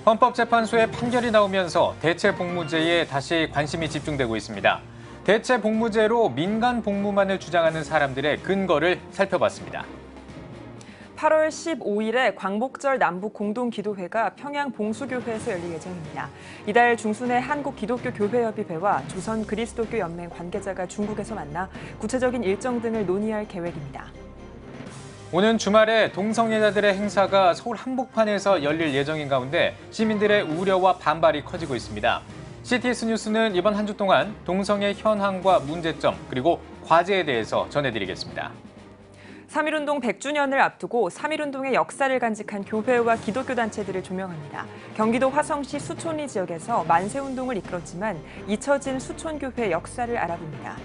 헌법재판소의 판결이 나오면서 대체복무제에 다시 관심이 집중되고 있습니다. 대체복무제로 민간 복무만을 주장하는 사람들의 근거를 살펴봤습니다. 8월 15일에 광복절 남북공동기도회가 평양 봉수교회에서 열릴 예정입니다. 이달 중순에 한국기독교교회협의회와 조선그리스도교연맹 관계자가 중국에서 만나 구체적인 일정 등을 논의할 계획입니다. 오는 주말에 동성애자들의 행사가 서울 한복판에서 열릴 예정인 가운데 시민들의 우려와 반발이 커지고 있습니다. CTS 뉴스는 이번 한 주 동안 동성애 현황과 문제점 그리고 과제에 대해서 전해드리겠습니다. 3.1운동 100주년을 앞두고 3.1운동의 역사를 간직한 교회와 기독교 단체들을 조명합니다. 경기도 화성시 수촌리 지역에서 만세운동을 이끌었지만 잊혀진 수촌교회 역사를 알아봅니다.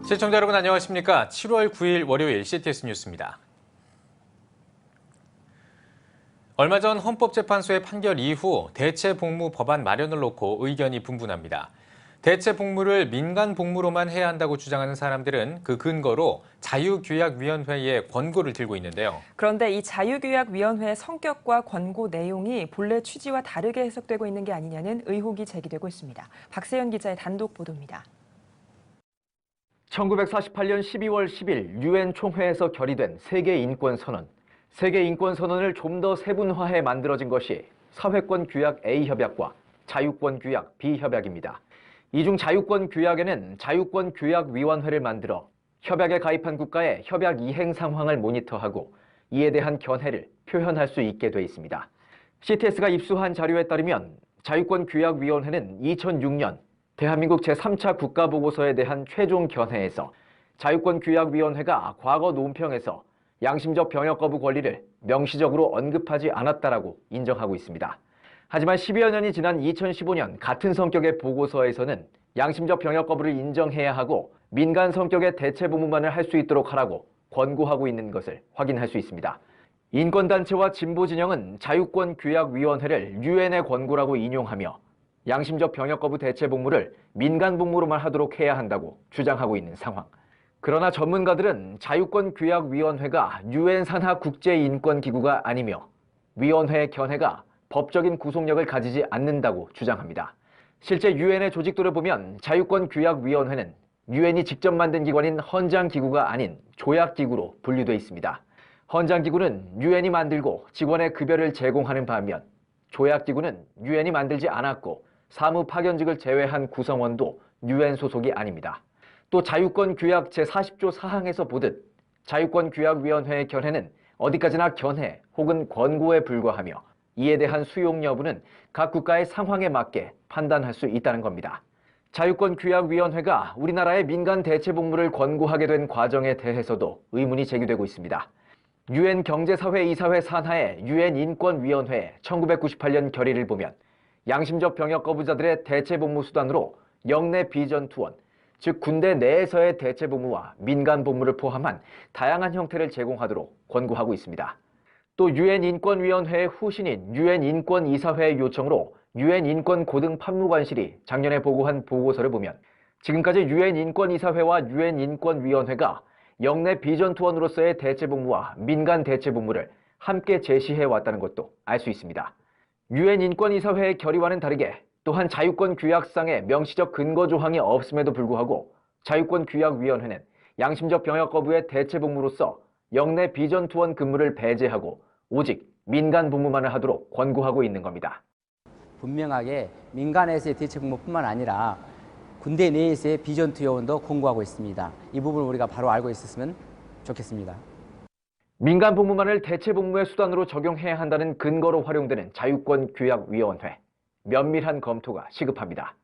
시청자 여러분 안녕하십니까? 7월 9일 월요일 CTS 뉴스입니다. 얼마 전 헌법재판소의 판결 이후 대체복무 법안 마련을 놓고 의견이 분분합니다. 대체복무를 민간 복무로만 해야 한다고 주장하는 사람들은 그 근거로 자유규약위원회의 권고를 들고 있는데요. 그런데 이 자유규약위원회의 성격과 권고 내용이 본래 취지와 다르게 해석되고 있는 게 아니냐는 의혹이 제기되고 있습니다. 박세현 기자의 단독 보도입니다. 1948년 12월 10일 유엔 총회에서 결의된 세계인권선언. 세계인권선언을 좀 더 세분화해 만들어진 것이 사회권규약 A협약과 자유권규약 B협약입니다. 이 중 자유권규약에는 자유권규약위원회를 만들어 협약에 가입한 국가의 협약 이행 상황을 모니터하고 이에 대한 견해를 표현할 수 있게 돼 있습니다. CTS가 입수한 자료에 따르면 자유권규약위원회는 2006년 대한민국 제3차 국가보고서에 대한 최종 견해에서 자유권규약위원회가 과거 논평에서 양심적 병역 거부 권리를 명시적으로 언급하지 않았다라고 인정하고 있습니다. 하지만 10여 년이 지난 2015년 같은 성격의 보고서에서는 양심적 병역 거부를 인정해야 하고 민간 성격의 대체복무만을 할 수 있도록 하라고 권고하고 있는 것을 확인할 수 있습니다. 인권단체와 진보진영은 자유권규약위원회를 유엔의 권고라고 인용하며 양심적 병역 거부 대체 복무를 민간 복무로만 하도록 해야 한다고 주장하고 있는 상황. 그러나 전문가들은 자유권규약위원회가 유엔 산하 국제인권기구가 아니며 위원회의 견해가 법적인 구속력을 가지지 않는다고 주장합니다. 실제 유엔의 조직도를 보면 자유권규약위원회는 유엔이 직접 만든 기관인 헌장기구가 아닌 조약기구로 분류돼 있습니다. 헌장기구는 유엔이 만들고 직원의 급여를 제공하는 반면 조약기구는 유엔이 만들지 않았고 사무 파견직을 제외한 구성원도 유엔 소속이 아닙니다. 또 자유권규약 제40조 사항에서 보듯 자유권규약위원회의 견해는 어디까지나 견해 혹은 권고에 불과하며 이에 대한 수용 여부는 각 국가의 상황에 맞게 판단할 수 있다는 겁니다. 자유권규약위원회가 우리나라의 민간 대체복무를 권고하게 된 과정에 대해서도 의문이 제기되고 있습니다. 유엔 경제사회이사회 산하의 유엔 인권위원회의 1998년 결의를 보면 양심적 병역 거부자들의 대체복무 수단으로 영내 비전투원, 즉 군대 내에서의 대체복무와 민간 복무를 포함한 다양한 형태를 제공하도록 권고하고 있습니다. 또 유엔 인권위원회의 후신인 유엔 인권이사회의 요청으로 유엔 인권고등판무관실이 작년에 보고한 보고서를 보면 지금까지 유엔 인권이사회와 유엔 인권위원회가 영내 비전투원으로서의 대체복무와 민간 대체복무를 함께 제시해 왔다는 것도 알 수 있습니다. 유엔 인권이사회의 결의와는 다르게 또한 자유권규약상의 명시적 근거 조항이 없음에도 불구하고 자유권규약위원회는 양심적 병역 거부의 대체복무로서 영내 비전투원 근무를 배제하고 오직 민간 복무만을 하도록 권고하고 있는 겁니다. 분명하게 민간에서의 대체복무뿐만 아니라 군대 내에서의 비전투 요원도 권고하고 있습니다. 이 부분을 우리가 바로 알고 있었으면 좋겠습니다. 민간 복무만을 대체복무의 수단으로 적용해야 한다는 근거로 활용되는 자유권규약위원회. 면밀한 검토가 시급합니다.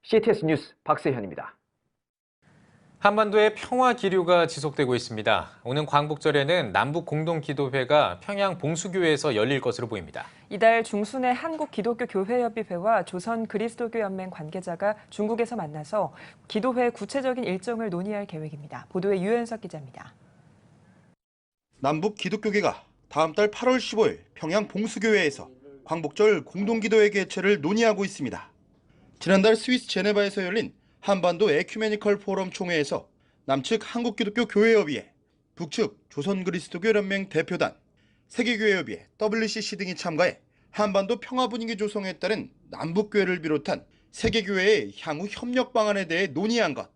CTS 뉴스 박세현입니다. 한반도의 평화 기류가 지속되고 있습니다. 오는 광복절에는 남북 공동기도회가 평양 봉수교회에서 열릴 것으로 보입니다. 이달 중순에 한국기독교교회협의회와 조선그리스도교연맹 관계자가 중국에서 만나서 기도회 구체적인 일정을 논의할 계획입니다. 보도에 유현석 기자입니다. 남북 기독교계가 다음 달 8월 15일 평양 봉수교회에서 광복절 공동기도회 개최를 논의하고 있습니다. 지난달 스위스 제네바에서 열린 한반도 에큐메니컬 포럼 총회에서 남측 한국기독교교회협의회, 북측 조선그리스도교연맹 대표단, 세계교회협의회, WCC 등이 참가해 한반도 평화 분위기 조성에 따른 남북교회를 비롯한 세계교회의 향후 협력 방안에 대해 논의한 것.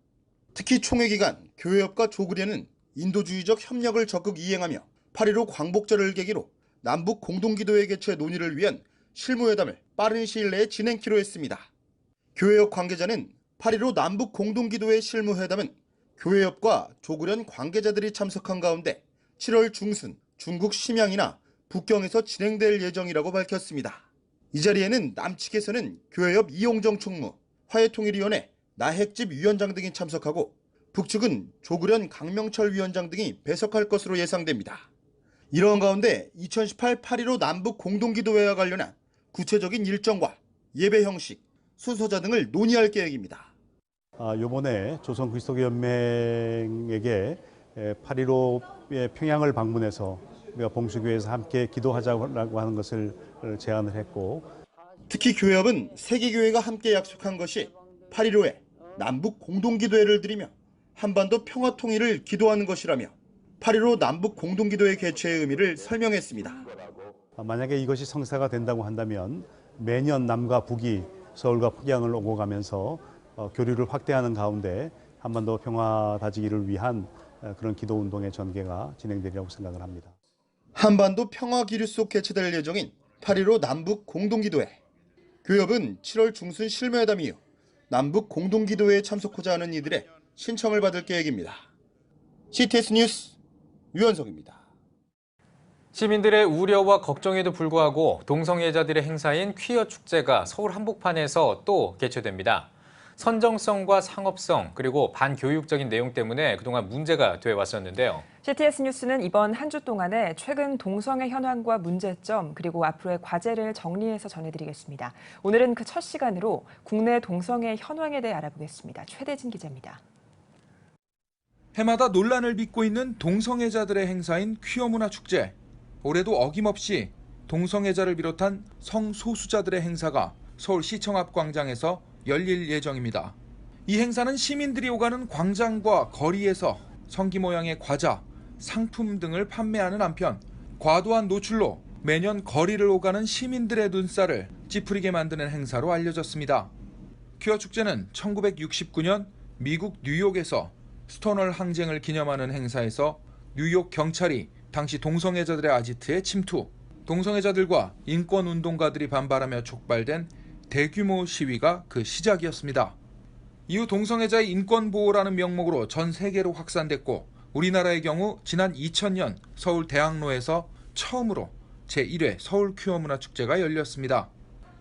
특히 총회 기간 교회협과 조그려는 인도주의적 협력을 적극 이행하며 8.15 광복절을 계기로 남북 공동기도회 개최 논의를 위한 실무회담을 빠른 시일 내에 진행키로 했습니다. 교회협 관계자는 8.15 남북 공동기도회 실무회담은 교회협과 조그련 관계자들이 참석한 가운데 7월 중순 중국 심양이나 북경에서 진행될 예정이라고 밝혔습니다. 이 자리에는 남측에서는 교회협 이용정 총무, 화해통일위원회 나핵집 위원장 등이 참석하고 북측은 조그련 강명철 위원장 등이 배석할 것으로 예상됩니다. 이러한 가운데 2018 8.15 남북 공동기도회와 관련한 구체적인 일정과 예배 형식, 순서자 등을 논의할 계획입니다. 이번에 조선그리스도교연맹에게 8.15의 평양을 방문해서 우리가 봉수교회에서 함께 기도하자고 하는 것을 제안을 했고, 특히 교회협은 세계교회가 함께 약속한 것이 8.15에 남북 공동기도회를 드리며 한반도 평화 통일을 기도하는 것이라며 8.15 남북 공동기도회 개최의 의미를 설명했습니다. 만약에 이것이 성사가 된다고 한다면 매년 남과 북이 서울과 평양을 오고 가면서 교류를 확대하는 가운데 한반도 평화 다지기를 위한 그런 기도운동의 전개가 진행되리라고 생각을 합니다. 한반도 평화 기류 속 개최될 예정인 8.15 남북 공동기도회. 교협은 7월 중순 실무회담 이후 남북 공동기도회에 참석하자 하는 이들의 신청을 받을 계획입니다. CTS 뉴스 유현석입니다. 시민들의 우려와 걱정에도 불구하고 동성애자들의 행사인 퀴어 축제가 서울 한복판에서 또 개최됩니다. 선정성과 상업성 그리고 반교육적인 내용 때문에 그동안 문제가 돼 왔었는데요. CTS 뉴스는 이번 한 주 동안에 최근 동성애 현황과 문제점 그리고 앞으로의 과제를 정리해서 전해드리겠습니다. 오늘은 그 첫 시간으로 국내 동성애 현황에 대해 알아보겠습니다. 최대진 기자입니다. 해마다 논란을 빚고 있는 동성애자들의 행사인 퀴어 문화 축제. 올해도 어김없이 동성애자를 비롯한 성소수자들의 행사가 서울시청 앞 광장에서 열릴 예정입니다. 이 행사는 시민들이 오가는 광장과 거리에서 성기 모양의 과자, 상품 등을 판매하는 한편 과도한 노출로 매년 거리를 오가는 시민들의 눈살을 찌푸리게 만드는 행사로 알려졌습니다. 퀴어 축제는 1969년 미국 뉴욕에서 스토널 항쟁을 기념하는 행사에서 뉴욕 경찰이 당시 동성애자들의 아지트에 침투, 동성애자들과 인권운동가들이 반발하며 촉발된 대규모 시위가 그 시작이었습니다. 이후 동성애자의 인권보호라는 명목으로 전 세계로 확산됐고 우리나라의 경우 지난 2000년 서울 대학로에서 처음으로 제1회 서울 퀴어 문화 축제가 열렸습니다.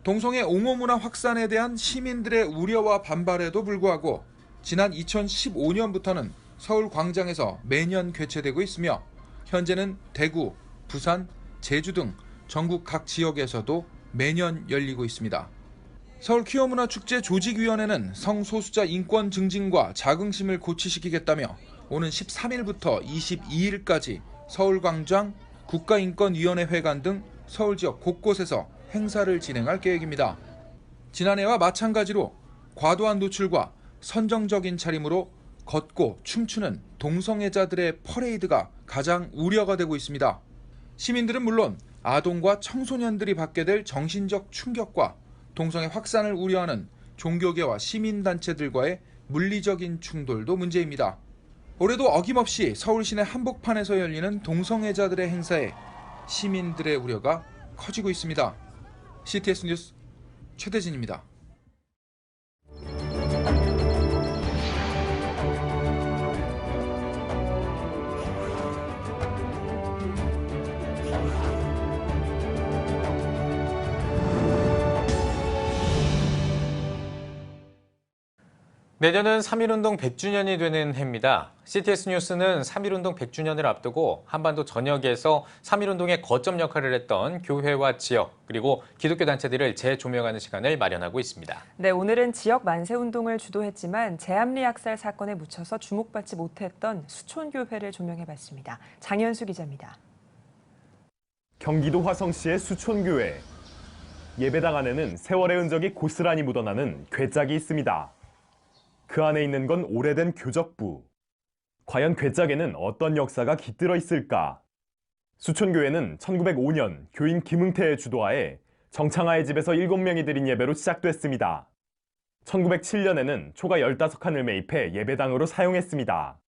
동성애 옹호 문화 확산에 대한 시민들의 우려와 반발에도 불구하고 지난 2015년부터는 서울 광장에서 매년 개최되고 있으며 현재는 대구, 부산, 제주 등 전국 각 지역에서도 매년 열리고 있습니다. 서울 퀴어 문화 축제 조직위원회는 성소수자 인권 증진과 자긍심을 고취시키겠다며 오는 13일부터 22일까지 서울광장, 국가인권위원회 회관 등 서울 지역 곳곳에서 행사를 진행할 계획입니다. 지난해와 마찬가지로 과도한 노출과 선정적인 차림으로 걷고 춤추는 동성애자들의 퍼레이드가 가장 우려가 되고 있습니다. 시민들은 물론 아동과 청소년들이 받게 될 정신적 충격과 동성애 확산을 우려하는 종교계와 시민단체들과의 물리적인 충돌도 문제입니다. 올해도 어김없이 서울 시내 한복판에서 열리는 동성애자들의 행사에 시민들의 우려가 커지고 있습니다. CTS 뉴스 최대진입니다. 내년은 3.1운동 100주년이 되는 해입니다. CTS 뉴스는 3.1운동 100주년을 앞두고 한반도 전역에서 3.1운동의 거점 역할을 했던 교회와 지역, 그리고 기독교 단체들을 재조명하는 시간을 마련하고 있습니다. 네, 오늘은 지역 만세운동을 주도했지만 제암리 학살 사건에 묻혀서 주목받지 못했던 수촌교회를 조명해봤습니다. 장현수 기자입니다. 경기도 화성시의 수촌교회. 예배당 안에는 세월의 흔적이 고스란히 묻어나는 궤짝이 있습니다. 그 안에 있는 건 오래된 교적부. 과연 궤짝에는 어떤 역사가 깃들어 있을까? 수촌교회는 1905년 교인 김응태의 주도하에 정창하의 집에서 7명이 드린 예배로 시작됐습니다. 1907년에는 초가 15칸을 매입해 예배당으로 사용했습니다.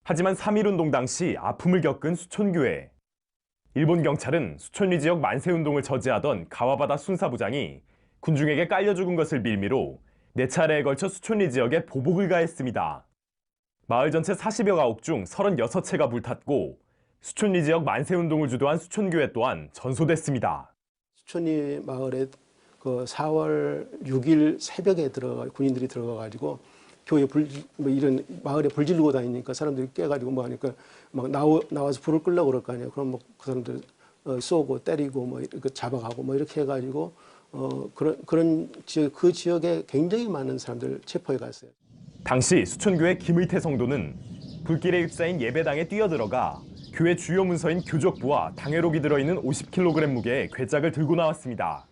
하지만 3.1운동 당시 아픔을 겪은 수촌교회. 일본 경찰은 수촌리 지역 만세운동을 저지하던 가와바다 순사부장이 군중에게 깔려 죽은 것을 빌미로 4차례에 걸쳐 수촌리 지역에 보복을 가했습니다. 마을 전체 40여 가옥 중 36채가 불탔고 수촌리 지역 만세운동을 주도한 수촌교회 또한 전소됐습니다. 수촌리 마을에 그 4월 6일 새벽에 군인들이 들어가가지고 교회 이런 마을에 불 지르고 다니니까 사람들이 깨가지고 뭐 하니까 막 나와서 불을 끄려고 그럴 거 아니에요. 그럼 뭐 그 사람들 쏘고 때리고 뭐 이렇게 잡아가고 뭐 이렇게 해가지고 그런 지역, 그 지역에 굉장히 많은 사람들 체포해 갔어요. 당시 수촌교회 김의태 성도는 불길에 휩싸인 예배당에 뛰어들어가 교회 주요 문서인 교적부와 당회록이 들어있는 50kg 무게의 궤짝을 들고 나왔습니다.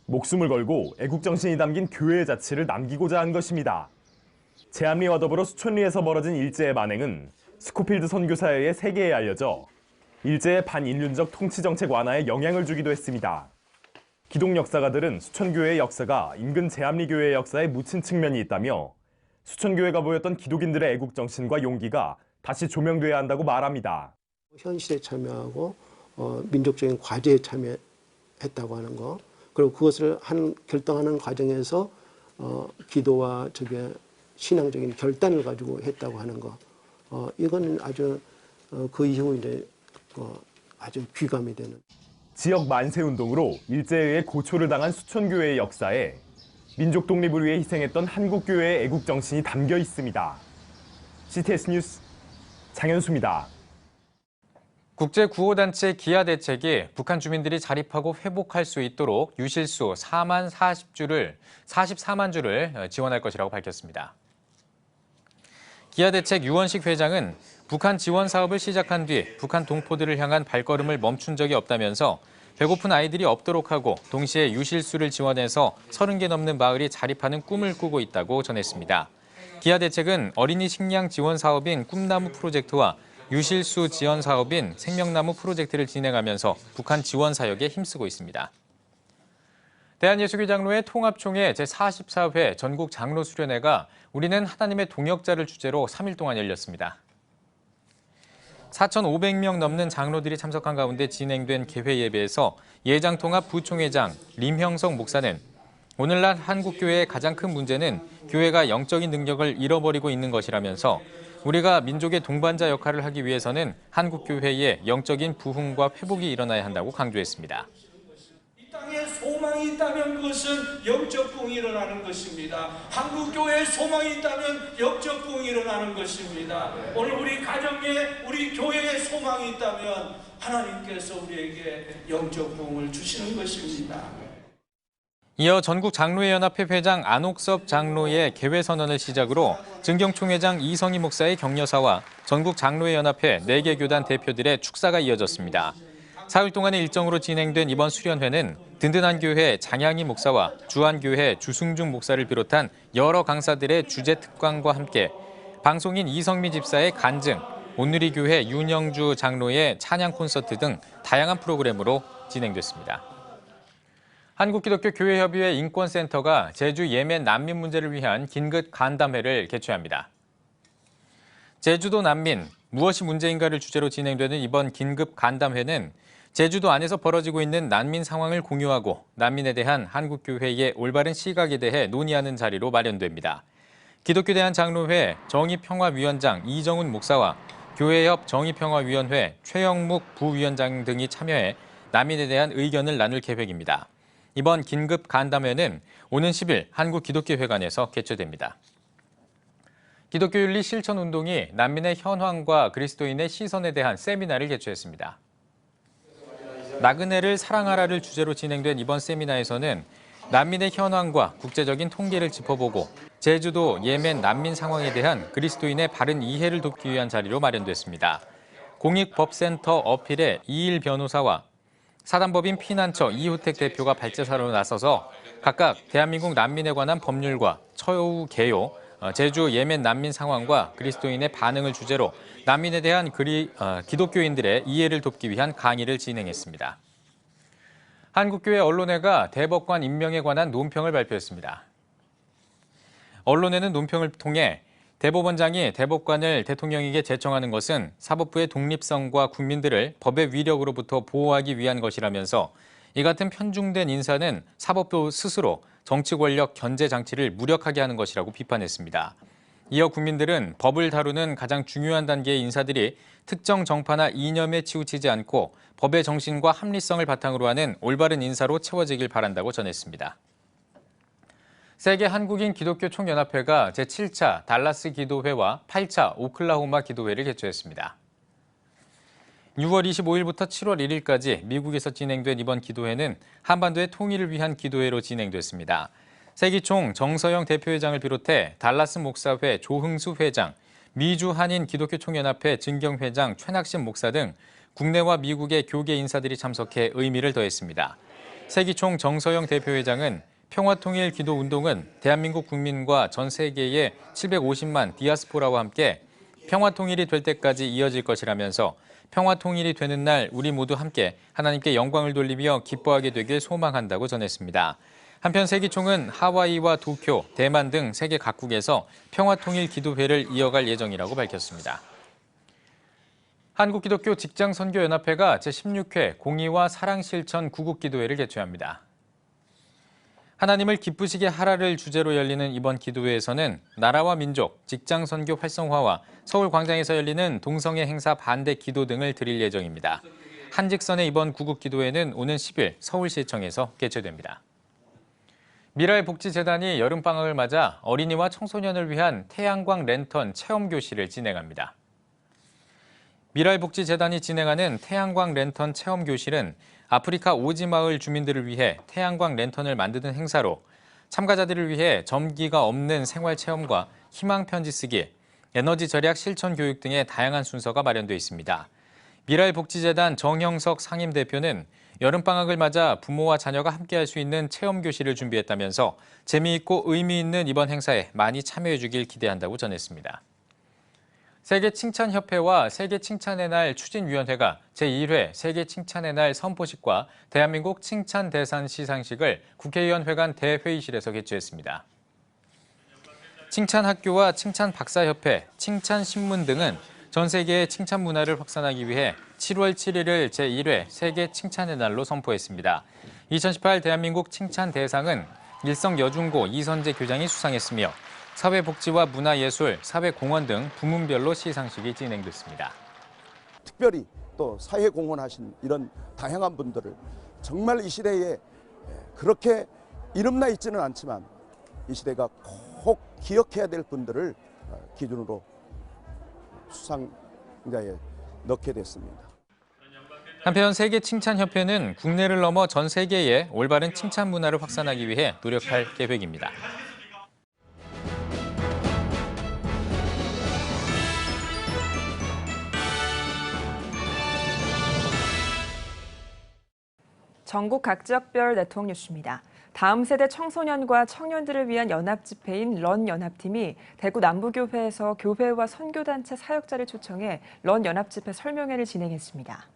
목숨을 걸고 애국정신이 담긴 교회의 자취를 남기고자 한 것입니다. 제암리와 더불어 수촌리에서 벌어진 일제의 만행은 스코필드 선교사에 의해 세계에 알려져 일제의 반인륜적 통치정책 완화에 영향을 주기도 했습니다. 기독 역사가들은 수촌교회의 역사가 인근 제암리교회의 역사에 묻힌 측면이 있다며 수촌교회가 보였던 기독인들의 애국정신과 용기가 다시 조명돼야 한다고 말합니다. 현실에 참여하고 민족적인 과제에 참여했다고 하는 거, 그리고 그것을 결정하는 과정에서 기도와 신앙적인 결단을 가지고 했다고 하는 거, 이건 아주 그 이후 이제 아주 귀감이 되는. 지역 만세운동으로 일제에 의해 고초를 당한 수촌교회의 역사에 민족 독립을 위해 희생했던 한국교회의 애국정신이 담겨 있습니다. CTS 뉴스 장현수입니다. 국제구호단체 기아대책이 북한 주민들이 자립하고 회복할 수 있도록 유실수 44만 주를 지원할 것이라고 밝혔습니다. 기아대책 유원식 회장은 북한 지원 사업을 시작한 뒤 북한 동포들을 향한 발걸음을 멈춘 적이 없다면서 배고픈 아이들이 없도록 하고 동시에 유실수를 지원해서 30개 넘는 마을이 자립하는 꿈을 꾸고 있다고 전했습니다. 기아대책은 어린이 식량 지원 사업인 꿈나무 프로젝트와 유실수 지원 사업인 생명나무 프로젝트를 진행하면서 북한 지원 사역에 힘쓰고 있습니다. 대한예수교 장로회 통합총회 제44회 전국 장로 수련회가 우리는 하나님의 동역자를 주제로 3일 동안 열렸습니다. 4,500명 넘는 장로들이 참석한 가운데 진행된 개회 예배에서 예장통합 부총회장 림형석 목사는 오늘날 한국교회의 가장 큰 문제는 교회가 영적인 능력을 잃어버리고 있는 것이라면서 우리가 민족의 동반자 역할을 하기 위해서는 한국교회의 영적인 부흥과 회복이 일어나야 한다고 강조했습니다. 이 땅에 소망이 있다면 그것은 영적 부흥이 일어나는 것입니다. 한국교회에 소망이 있다면 영적 부흥이 일어나는 것입니다. 오늘 우리 가정에 우리 교회에 소망이 있다면 하나님께서 우리에게 영적 부흥을 주시는 것입니다. 이어 전국장로회연합회 회장 안옥섭 장로의 개회 선언을 시작으로 증경총회장 이성희 목사의 격려사와 전국장로회연합회 4개 교단 대표들의 축사가 이어졌습니다. 사흘 동안의 일정으로 진행된 이번 수련회는 든든한 교회 장양희 목사와 주한교회 주승중 목사를 비롯한 여러 강사들의 주제 특강과 함께 방송인 이성미 집사의 간증, 온누리교회 윤영주 장로의 찬양 콘서트 등 다양한 프로그램으로 진행됐습니다. 한국기독교교회협의회 인권센터가 제주 예멘 난민 문제를 위한 긴급 간담회를 개최합니다. 제주도 난민, 무엇이 문제인가를 주제로 진행되는 이번 긴급 간담회는 제주도 안에서 벌어지고 있는 난민 상황을 공유하고 난민에 대한 한국교회의 올바른 시각에 대해 논의하는 자리로 마련됩니다. 기독교 대한장로회 정의평화위원장 이정훈 목사와 교회협 정의평화위원회 최영묵 부위원장 등이 참여해 난민에 대한 의견을 나눌 계획입니다. 이번 긴급 간담회는 오는 10일 한국기독교회관에서 개최됩니다. 기독교 윤리 실천 운동이 난민의 현황과 그리스도인의 시선에 대한 세미나를 개최했습니다. 나그네를 사랑하라를 주제로 진행된 이번 세미나에서는 난민의 현황과 국제적인 통계를 짚어보고 제주도, 예멘 난민 상황에 대한 그리스도인의 바른 이해를 돕기 위한 자리로 마련됐습니다. 공익법센터 어필의 이일 변호사와 사단법인 피난처 이호택 대표가 발제사로 나서서 각각 대한민국 난민에 관한 법률과 처우 개요, 제주 예멘 난민 상황과 그리스도인의 반응을 주제로 난민에 대한 기독교인들의 이해를 돕기 위한 강의를 진행했습니다. 한국교회 언론회가 대법관 임명에 관한 논평을 발표했습니다. 언론회는 논평을 통해 대법원장이 대법관을 대통령에게 제청하는 것은 사법부의 독립성과 국민들을 법의 위력으로부터 보호하기 위한 것이라면서 이 같은 편중된 인사는 사법부 스스로 정치 권력 견제 장치를 무력하게 하는 것이라고 비판했습니다. 이어 국민들은 법을 다루는 가장 중요한 단계의 인사들이 특정 정파나 이념에 치우치지 않고 법의 정신과 합리성을 바탕으로 하는 올바른 인사로 채워지길 바란다고 전했습니다. 세계 한국인 기독교 총연합회가 제7차 달라스 기도회와 8차 오클라호마 기도회를 개최했습니다. 6월 25일부터 7월 1일까지 미국에서 진행된 이번 기도회는 한반도의 통일을 위한 기도회로 진행됐습니다. 세기총 정서영 대표회장을 비롯해 달라스 목사회 조흥수 회장, 미주 한인 기독교 총연합회 증경회장 최낙신 목사 등 국내와 미국의 교계 인사들이 참석해 의미를 더했습니다. 세기총 정서영 대표회장은 평화통일 기도운동은 대한민국 국민과 전 세계의 750만 디아스포라와 함께 평화통일이 될 때까지 이어질 것이라면서 평화통일이 되는 날 우리 모두 함께 하나님께 영광을 돌리며 기뻐하게 되길 소망한다고 전했습니다. 한편 세기총은 하와이와 도쿄, 대만 등 세계 각국에서 평화통일 기도회를 이어갈 예정이라고 밝혔습니다. 한국기독교 직장선교연합회가 제16회 공의와 사랑실천 구국기도회를 개최합니다. 하나님을 기쁘시게 하라를 주제로 열리는 이번 기도회에서는 나라와 민족, 직장선교 활성화와 서울광장에서 열리는 동성애 행사 반대 기도 등을 드릴 예정입니다. 한직선의 이번 구국기도회는 오는 10일 서울시청에서 개최됩니다. 미라의복지재단이 여름방학을 맞아 어린이와 청소년을 위한 태양광 랜턴 체험교실을 진행합니다. 미라의복지재단이 진행하는 태양광 랜턴 체험교실은 아프리카 오지마을 주민들을 위해 태양광 랜턴을 만드는 행사로 참가자들을 위해 전기가 없는 생활체험과 희망편지 쓰기, 에너지 절약 실천 교육 등의 다양한 순서가 마련되어 있습니다. 미라의복지재단 정형석 상임대표는 여름방학을 맞아 부모와 자녀가 함께할 수 있는 체험교실을 준비했다면서 재미있고 의미 있는 이번 행사에 많이 참여해 주길 기대한다고 전했습니다. 세계칭찬협회와 세계칭찬의 날 추진위원회가 제1회 세계칭찬의 날 선포식과 대한민국 칭찬대상 시상식을 국회의원회관 대회의실에서 개최했습니다. 칭찬학교와 칭찬박사협회, 칭찬신문 등은 전 세계의 칭찬 문화를 확산하기 위해 7월 7일을 제1회 세계칭찬의 날로 선포했습니다. 2018 대한민국 칭찬대상은 일성여중고 이선재 교장이 수상했으며 사회복지와 문화예술, 사회공헌 등 부문별로 시상식이 진행됐습니다. 특별히 또 사회공헌하신 이런 다양한 분들을 정말 이 시대에 그렇게 이름나 있지는 않지만 이 시대가 꼭 기억해야 될 분들을 기준으로 수상자에 넣게 됐습니다. 한편 세계칭찬협회는 국내를 넘어 전 세계에 올바른 칭찬 문화를 확산하기 위해 노력할 계획입니다. 전국 각 지역별 네트워크 뉴스입니다. 다음 세대 청소년과 청년들을 위한 연합집회인 런연합팀이 대구 남부교회에서 교회와 선교단체 사역자를 초청해 런연합집회 설명회를 진행했습니다.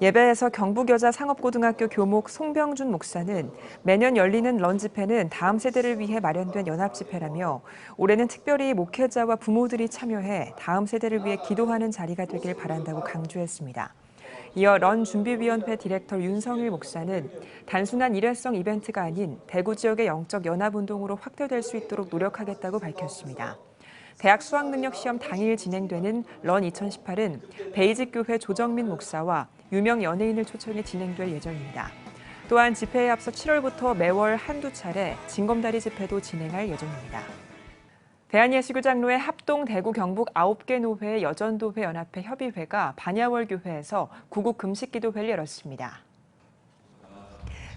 예배에서 경북여자 상업고등학교 교목 송병준 목사는 매년 열리는 런집회는 다음 세대를 위해 마련된 연합집회라며 올해는 특별히 목회자와 부모들이 참여해 다음 세대를 위해 기도하는 자리가 되길 바란다고 강조했습니다. 이어 런준비위원회 디렉터 윤성일 목사는 단순한 일회성 이벤트가 아닌 대구 지역의 영적 연합운동으로 확대될 수 있도록 노력하겠다고 밝혔습니다. 대학 수학능력시험 당일 진행되는 런 2018은 베이직교회 조정민 목사와 유명 연예인을 초청해 진행될 예정입니다. 또한 집회에 앞서 7월부터 매월 한두 차례 징검다리 집회도 진행할 예정입니다. 대한예수교장로회 합동 대구 경북 9개 노회 여전도회 연합회 협의회가 반야월 교회에서 구국 금식기도회를 열었습니다.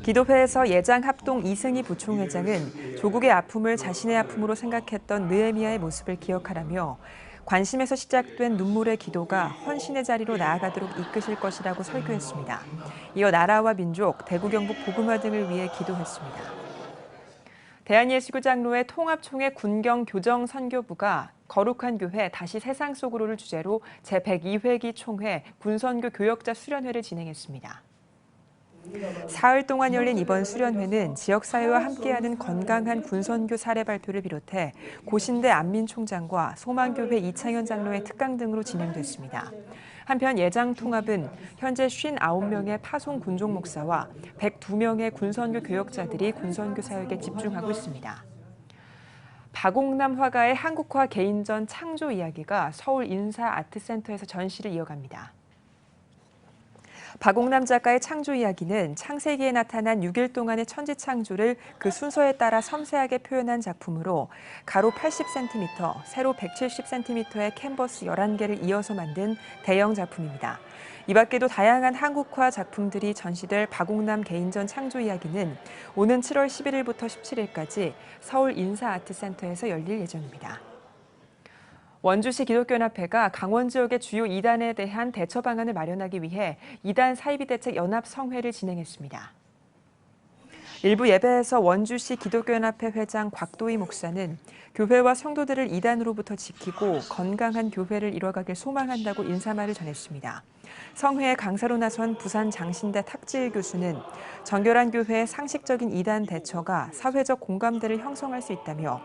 기도회에서 예장 합동 이승희 부총회장은 조국의 아픔을 자신의 아픔으로 생각했던 느헤미야의 모습을 기억하라며 관심에서 시작된 눈물의 기도가 헌신의 자리로 나아가도록 이끄실 것이라고 설교했습니다. 이어 나라와 민족, 대구 경북 복음화 등을 위해 기도했습니다. 대한예수교장로회 통합총회 군경교정 선교부가 거룩한 교회 다시 세상 속으로를 주제로 제102회기 총회 군선교 교역자 수련회를 진행했습니다. 사흘 동안 열린 이번 수련회는 지역사회와 함께하는 건강한 군선교 사례 발표를 비롯해 고신대 안민총장과 소망교회 이창현 장로의 특강 등으로 진행됐습니다. 한편 예장 통합은 현재 59명의 파송 군종 목사와 102명의 군선교 교역자들이 군선교 사역에 집중하고 있습니다. 박옥남 화가의 한국화 개인전 창조 이야기가 서울 인사아트센터에서 전시를 이어갑니다. 박옥남 작가의 창조 이야기는 창세기에 나타난 6일 동안의 천지 창조를 그 순서에 따라 섬세하게 표현한 작품으로 가로 80cm, 세로 170cm의 캔버스 11개를 이어서 만든 대형 작품입니다. 이 밖에도 다양한 한국화 작품들이 전시될 박옥남 개인전 창조 이야기는 오는 7월 11일부터 17일까지 서울 인사아트센터에서 열릴 예정입니다. 원주시 기독교연합회가 강원 지역의 주요 이단에 대한 대처 방안을 마련하기 위해 이단 사이비 대책 연합 성회를 진행했습니다. 일부 예배에서 원주시 기독교연합회 회장 곽도희 목사는 교회와 성도들을 이단으로부터 지키고 건강한 교회를 이뤄가길 소망한다고 인사말을 전했습니다. 성회에 강사로 나선 부산 장신대 탁지일 교수는 정결한 교회의 상식적인 이단 대처가 사회적 공감대를 형성할 수 있다며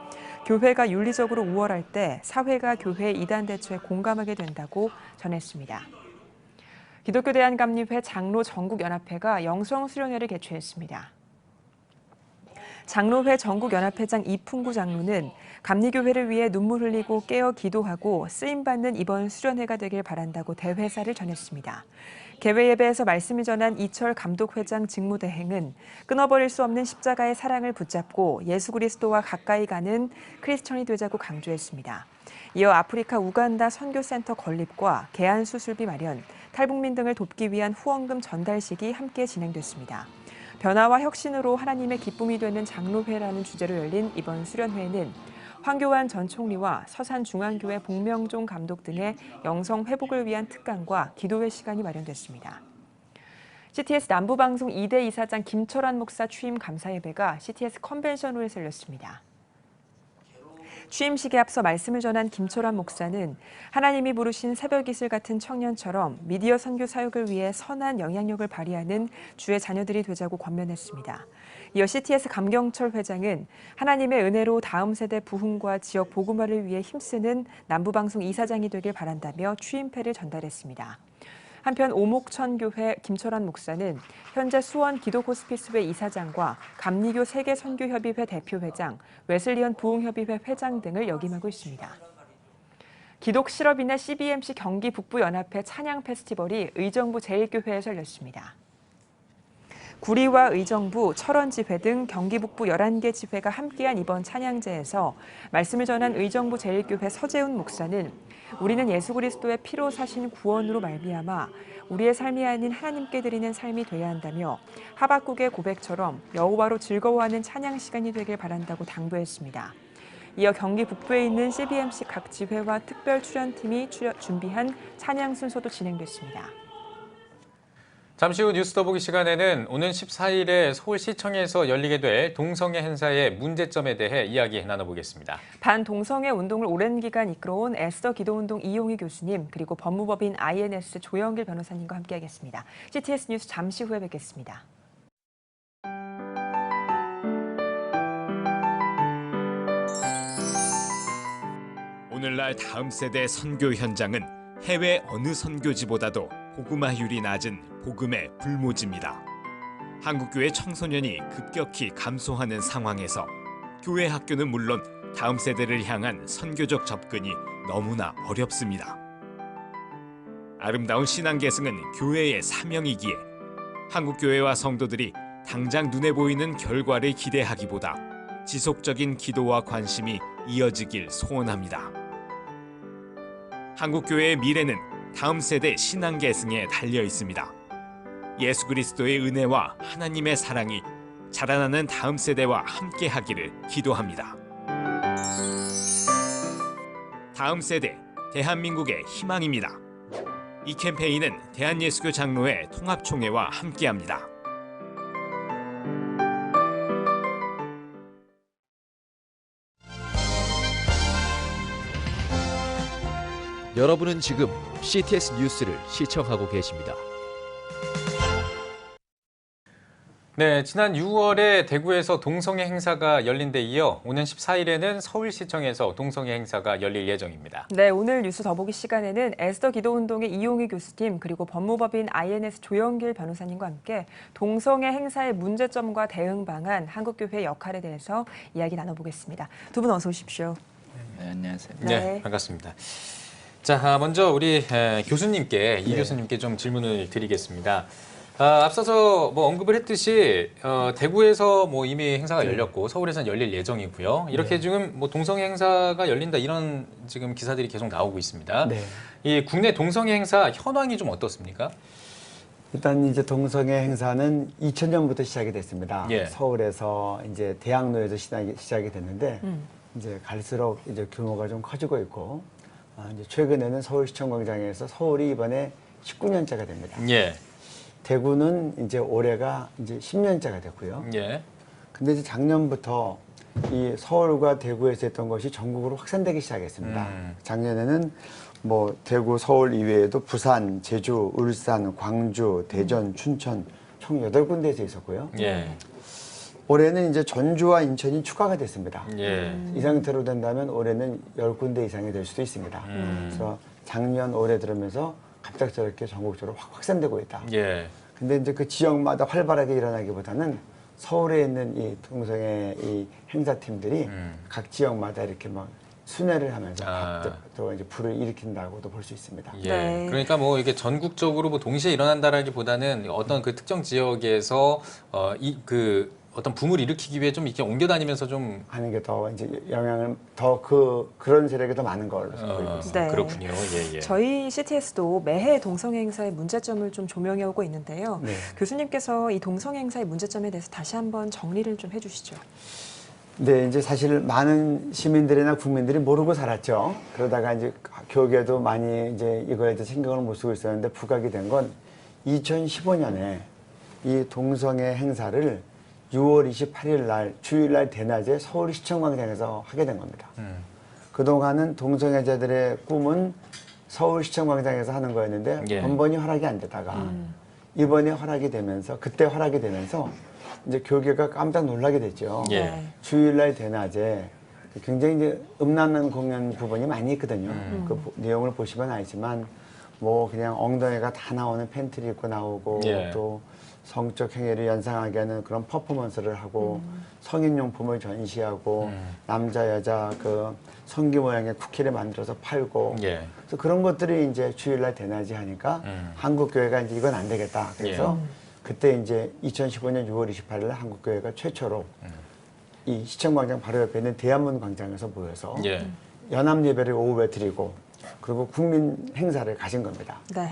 교회가 윤리적으로 우월할 때 사회가 교회의 이단 대처에 공감하게 된다고 전했습니다. 기독교 대한감리회 장로 전국연합회가 영성수련회를 개최했습니다. 장로회 전국연합회장 이풍구 장로는 감리교회를 위해 눈물 흘리고 깨어 기도하고 쓰임받는 이번 수련회가 되길 바란다고 대회사를 전했습니다. 개회 예배에서 말씀을 전한 이철 감독회장 직무대행은 끊어버릴 수 없는 십자가의 사랑을 붙잡고 예수 그리스도와 가까이 가는 크리스천이 되자고 강조했습니다. 이어 아프리카 우간다 선교센터 건립과 개안 수술비 마련, 탈북민 등을 돕기 위한 후원금 전달식이 함께 진행됐습니다. 변화와 혁신으로 하나님의 기쁨이 되는 장로회라는 주제로 열린 이번 수련회에는 황교안 전 총리와 서산중앙교회 복명종 감독 등의 영성 회복을 위한 특강과 기도회 시간이 마련됐습니다. CTS 남부방송 2대 이사장 김철환 목사 취임 감사 예배가 CTS 컨벤션홀에서 열렸습니다. 취임식에 앞서 말씀을 전한 김철환 목사는 하나님이 부르신 새벽이슬 같은 청년처럼 미디어 선교 사역을 위해 선한 영향력을 발휘하는 주의 자녀들이 되자고 권면했습니다. 이어 CTS 감경철 회장은 하나님의 은혜로 다음 세대 부흥과 지역 복음화를 위해 힘쓰는 남부방송 이사장이 되길 바란다며 취임패를 전달했습니다. 한편 오목천교회 김철환 목사는 현재 수원 기독호스피스회 이사장과 감리교 세계선교협의회 대표회장, 웨슬리언 부흥협의회 회장 등을 역임하고 있습니다. 기독실업인의 CBMC 경기 북부연합회 찬양 페스티벌이 의정부 제1교회에서 열렸습니다. 구리와 의정부, 철원지회 등 경기 북부 11개 지회가 함께한 이번 찬양제에서 말씀을 전한 의정부 제1교회 서재훈 목사는 우리는 예수 그리스도의 피로 사신 구원으로 말미암아 우리의 삶이 아닌 하나님께 드리는 삶이 돼야 한다며 하박국의 고백처럼 여호와로 즐거워하는 찬양 시간이 되길 바란다고 당부했습니다. 이어 경기 북부에 있는 CBMC 각 지회와 특별 출연팀이 준비한 찬양 순서도 진행됐습니다. 잠시 후 뉴스 더보기 시간에는 오는 14일에 서울시청에서 열리게 될 동성애 행사의 문제점에 대해 이야기 나눠보겠습니다. 반동성애 운동을 오랜 기간 이끌어온 에스더 기도운동 이용희 교수님 그리고 법무법인 INS 조영길 변호사님과 함께하겠습니다. CTS 뉴스 잠시 후에 뵙겠습니다. 오늘날 다음 세대 선교 현장은 해외 어느 선교지보다도 복음화율이 낮은 복음의 불모지입니다. 한국교회 청소년이 급격히 감소하는 상황에서 교회 학교는 물론 다음 세대를 향한 선교적 접근이 너무나 어렵습니다. 아름다운 신앙 계승은 교회의 사명이기에 한국교회와 성도들이 당장 눈에 보이는 결과를 기대하기보다 지속적인 기도와 관심이 이어지길 소원합니다. 한국교회의 미래는 다음 세대 신앙 계승에 달려 있습니다. 예수 그리스도의 은혜와 하나님의 사랑이 자라나는 다음 세대와 함께 하기를 기도합니다. 다음 세대, 대한민국의 희망입니다. 이 캠페인은 대한예수교 장로회 통합총회와 함께합니다. 여러분은 지금 CTS 뉴스를 시청하고 계십니다. 네, 지난 6월에 대구에서 동성애 행사가 열린 데 이어 오는 14일에는 서울시청에서 동성애 행사가 열릴 예정입니다. 네, 오늘 뉴스 더보기 시간에는 에스더 기도운동의 이용희 교수님 그리고 법무법인 INS 조영길 변호사님과 함께 동성애 행사의 문제점과 대응 방안, 한국교회의 역할에 대해서 이야기 나눠보겠습니다. 두 분 어서 오십시오. 네, 안녕하세요. 네, 반갑습니다. 자, 먼저 우리 교수님께, 이 네. 교수님께 좀 질문을 드리겠습니다. 앞서서 뭐 언급을 했듯이 대구에서 뭐 이미 행사가 열렸고 서울에서는 열릴 예정이고요. 이렇게 네. 지금 뭐 동성애 행사가 열린다 이런 지금 기사들이 계속 나오고 있습니다. 네. 이 국내 동성애 행사 현황이 좀 어떻습니까? 일단 이제 동성애 행사는 2000년부터 시작이 됐습니다. 예. 서울에서 이제 대학로에서 시작이 됐는데 이제 갈수록 이제 규모가 좀 커지고 있고 이제 최근에는 서울시청광장에서 서울이 이번에 19년째가 됩니다. 예. 대구는 이제 올해가 이제 10년째가 됐고요. 예. 근데 이제 작년부터 이 서울과 대구에서 했던 것이 전국으로 확산되기 시작했습니다. 작년에는 뭐 대구, 서울 이외에도 부산, 제주, 울산, 광주, 대전, 춘천 총 8군데에서 있었고요. 예. 올해는 이제 전주와 인천이 추가가 됐습니다. 예. 이 상태로 된다면 올해는 10군데 이상이 될 수도 있습니다. 그래서 작년, 올해 들으면서 갑작스럽게 전국적으로 확 확산되고 있다. 예. 근데 이제 그 지역마다 활발하게 일어나기보다는 서울에 있는 이 동성애 이 행사팀들이 각 지역마다 이렇게 막 순회를 하면서 또 이제 불을 일으킨다고도 볼 수 있습니다. 예. 네. 그러니까 뭐 이게 전국적으로 뭐 동시에 일어난다라기보다는 어떤 그 특정 지역에서 어떤 붐을 일으키기 위해 좀 이렇게 옮겨 다니면서 좀 하는 게 더 이제 영향을 더 그런 세력이 더 많은 걸로 보이고 있습니다. 네. 그렇군요. 예, 예. 저희 CTS도 매해 동성애 행사의 문제점을 좀 조명해 오고 있는데요. 네. 교수님께서 이 동성애 행사의 문제점에 대해서 다시 한번 정리를 좀 해주시죠. 네, 이제 사실 많은 시민들이나 국민들이 모르고 살았죠. 그러다가 이제 교계도 많이 이제 이거에 대해서 신경을 못 쓰고 있었는데 부각이 된 건 2015년에 이 동성애 행사를 6월 28일 날 주일날 대낮에 서울시청광장에서 하게 된 겁니다. 그동안은 동성애자들의 꿈은 서울시청광장에서 하는 거였는데 예. 번번이 허락이 안 되다가 이번에 허락이 되면서 그때 허락이 되면서 이제 교계가 깜짝 놀라게 됐죠. 예. 주일날 대낮에 굉장히 이제 음란한 공연 부분이 많이 있거든요. 그 내용을 보시면 알지만 뭐 그냥 엉덩이가 다 나오는 팬티를 입고 나오고 예. 또 성적 행위를 연상하게 하는 그런 퍼포먼스를 하고 성인용품을 전시하고 남자 여자 그 성기 모양의 쿠키를 만들어서 팔고 예. 그래서 그런 것들이 이제 주일날 대낮에 하니까 한국교회가 이제 이건 안 되겠다. 그래서 그때 이제 2015년 6월 28일 날 한국교회가 최초로 이 시청광장 바로 옆에 있는 대한문 광장에서 모여서 예. 연합 예배를 오후에 드리고 그리고 국민 행사를 가진 겁니다. 네.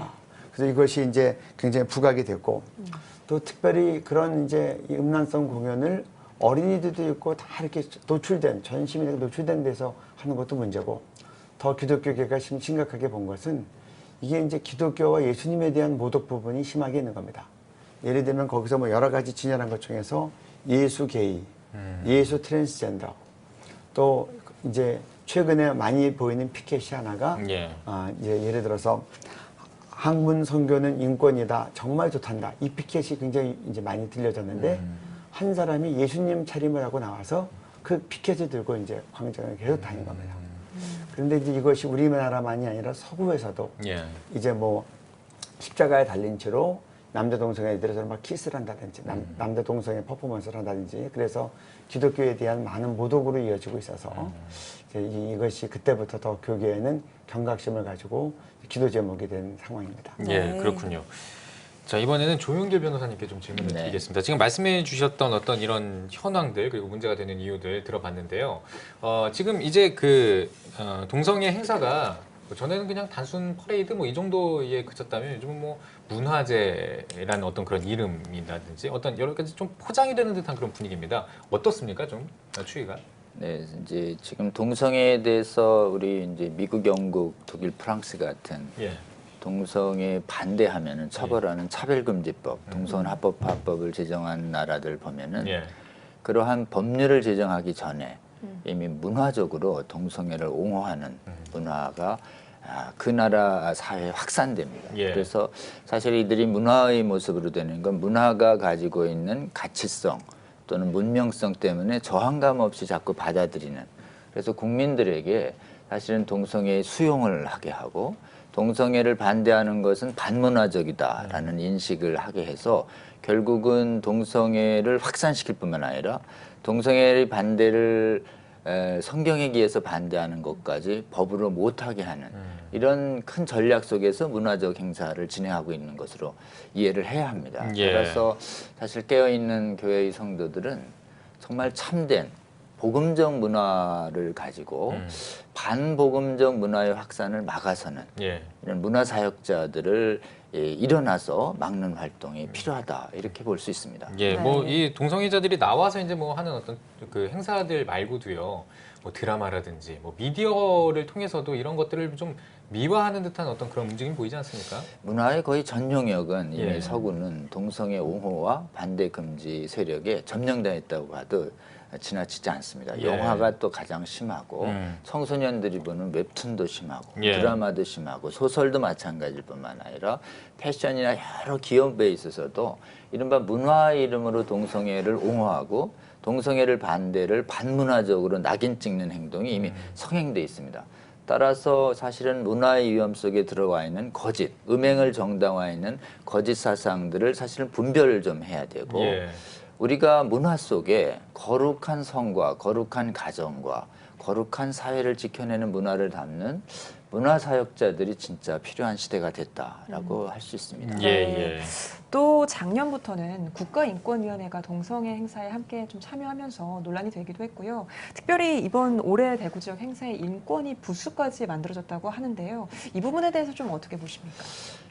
그래서 이것이 이제 굉장히 부각이 됐고 또 특별히 그런 이제 이 음란성 공연을 어린이들도 있고 다 이렇게 노출된 전 시민에게 노출된 데서 하는 것도 문제고 더 기독교계가 심각하게 본 것은 이게 이제 기독교와 예수님에 대한 모독 부분이 심하게 있는 겁니다. 예를 들면 거기서 뭐 여러 가지 진열한 것 중에서 예수 게이, 예수 트랜스젠더 또 이제 최근에 많이 보이는 피켓이 하나가 예. 이제 예를 들어서 학문 선교는 인권이다. 정말 좋단다. 이 피켓이 굉장히 이제 많이 들려졌는데 한 사람이 예수님 차림을 하고 나와서 그 피켓을 들고 이제 광장을 계속 다닌 겁니다. 그런데 이제 이것이 우리나라만이 아니라 서구에서도 예. 이제 뭐 십자가에 달린 채로 남자 동성애들에서 막 키스를 한다든지 남자 동성애 퍼포먼스를 한다든지 그래서 기독교에 대한 많은 모독으로 이어지고 있어서 이제 이것이 그때부터 더 교계에는 경각심을 가지고 기도 제목이 된 상황입니다. 예, 그렇군요. 자, 이번에는 조윤길 변호사님께 좀 질문을 드리겠습니다. 지금 말씀해 주셨던 어떤 이런 현황들 그리고 문제가 되는 이유들 들어봤는데요. 지금 이제 동성애 행사가 전에는 그냥 단순 퍼레이드 뭐 이 정도에 그쳤다면 요즘은 뭐 문화제라는 어떤 그런 이름이라든지 어떤 여러 가지 좀 포장이 되는 듯한 그런 분위기입니다. 어떻습니까, 좀 추이가? 네, 이제 지금 동성애에 대해서 우리 이제 미국, 영국, 독일, 프랑스 같은 동성애 반대하면은 처벌하는 차별금지법, 동성애 합법화법을 제정한 나라들 보면은 그러한 법률을 제정하기 전에 이미 문화적으로 동성애를 옹호하는 문화가 그 나라 사회에 확산됩니다. 그래서 사실 이들이 문화의 모습으로 되는 건 문화가 가지고 있는 가치성 또는 문명성 때문에 저항감 없이 자꾸 받아들이는, 그래서 국민들에게 사실은 동성애의 수용을 하게 하고 동성애를 반대하는 것은 반문화적이다라는 인식을 하게 해서 결국은 동성애를 확산시킬 뿐만 아니라 동성애의 반대를 성경에 의해서 반대하는 것까지 법으로 못하게 하는 이런 큰 전략 속에서 문화적 행사를 진행하고 있는 것으로 이해를 해야 합니다. 따라서 사실 깨어있는 교회의 성도들은 정말 참된 복음적 문화를 가지고 반복음적 문화의 확산을 막아서는 이런 문화사역자들을 일어나서 막는 활동이 필요하다, 이렇게 볼 수 있습니다. 뭐 이 동성애자들이 나와서 이제 뭐 하는 어떤 그 행사들 말고도요, 뭐 드라마라든지 뭐 미디어를 통해서도 이런 것들을 좀 미화하는 듯한 어떤 그런 움직임이 보이지 않습니까? 문화의 거의 전 영역은 이미 서구는 동성애 옹호와 반대 금지 세력에 점령당했다고 봐도 지나치지 않습니다. 영화가 또 가장 심하고 청소년들이 보는 웹툰도 심하고 드라마도 심하고 소설도 마찬가지일 뿐만 아니라 패션이나 여러 기업에 있어서도 이른바 문화의 이름으로 동성애를 옹호하고 동성애를 반대를 반문화적으로 낙인 찍는 행동이 이미 성행돼 있습니다. 따라서 사실은 문화의 위험 속에 들어와 있는 거짓, 음행을 정당화하는 거짓 사상들을 사실은 분별을 좀 해야 되고 우리가 문화 속에 거룩한 성과 거룩한 가정과 거룩한 사회를 지켜내는 문화를 담는 문화사역자들이 진짜 필요한 시대가 됐다라고 할 수 있습니다. 또 작년부터는 국가인권위원회가 동성애 행사에 함께 좀 참여하면서 논란이 되기도 했고요. 특별히 이번 올해 대구 지역 행사의 인권위 부수까지 만들어졌다고 하는데요. 이 부분에 대해서 좀 어떻게 보십니까?